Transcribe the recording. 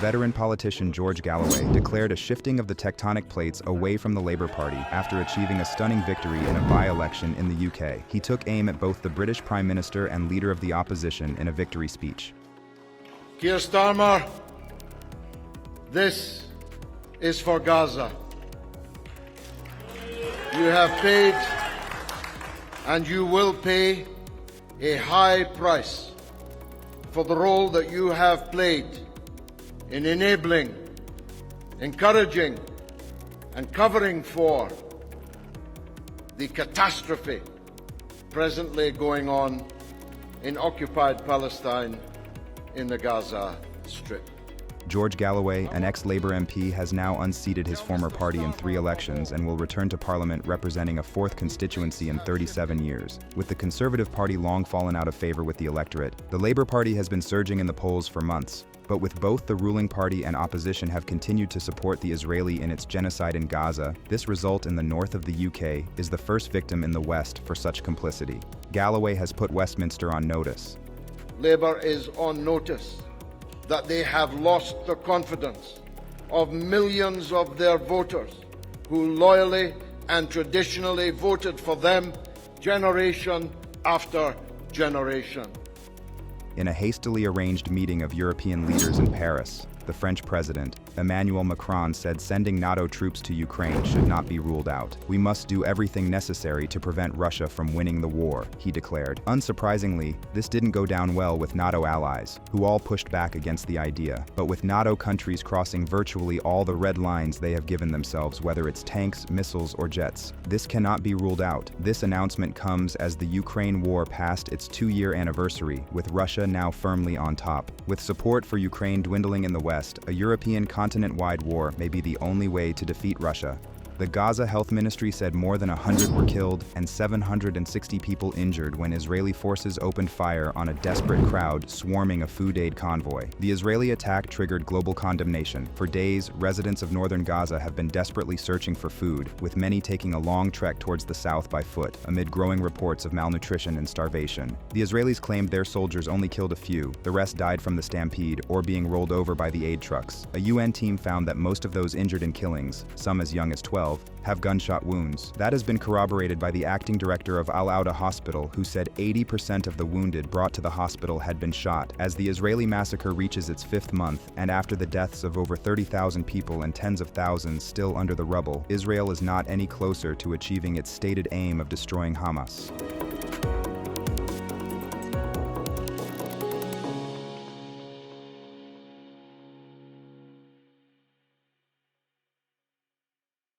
veteran politician George Galloway declared a shifting of the tectonic plates away from the Labour Party after achieving a stunning victory in a by-election in the UK. He took aim at both the British Prime Minister and leader of the opposition in a victory speech. Keir Starmer, this is for Gaza. You have paid and you will pay a high price for the role that you have played in enabling, encouraging, and covering for the catastrophe presently going on in occupied Palestine in the Gaza Strip. George Galloway, an ex-Labour MP, has now unseated his former party in 3 elections and will return to Parliament representing a 4th constituency in 37 years. With the Conservative Party long fallen out of favour with the electorate, the Labour Party has been surging in the polls for months. But with both the ruling party and opposition have continued to support the Israeli in its genocide in Gaza, this result in the north of the UK is the first victim in the West for such complicity. Galloway has put Westminster on notice. Labour is on notice that they have lost the confidence of millions of their voters who loyally and traditionally voted for them generation after generation. In a hastily arranged meeting of European leaders in Paris, the French president, Emmanuel Macron, said sending NATO troops to Ukraine should not be ruled out. "We must do everything necessary to prevent Russia from winning the war," he declared. Unsurprisingly, this didn't go down well with NATO allies, who all pushed back against the idea. But with NATO countries crossing virtually all the red lines they have given themselves, whether it's tanks, missiles, or jets, this cannot be ruled out. This announcement comes as the Ukraine war passed its 2-year anniversary, with Russia now firmly on top. With support for Ukraine dwindling in the West, a European continent-wide war may be the only way to defeat Russia. The Gaza Health Ministry said more than 100 were killed and 760 people injured when Israeli forces opened fire on a desperate crowd swarming a food aid convoy. The Israeli attack triggered global condemnation. For days, residents of northern Gaza have been desperately searching for food, with many taking a long trek towards the south by foot, amid growing reports of malnutrition and starvation. The Israelis claimed their soldiers only killed a few. The rest died from the stampede or being rolled over by the aid trucks. A UN team found that most of those injured in killings, some as young as 12, have gunshot wounds. That has been corroborated by the acting director of Al-Auda Hospital, who said 80% of the wounded brought to the hospital had been shot. As the Israeli massacre reaches its 5th month, and after the deaths of over 30,000 people and tens of thousands still under the rubble, Israel is not any closer to achieving its stated aim of destroying Hamas.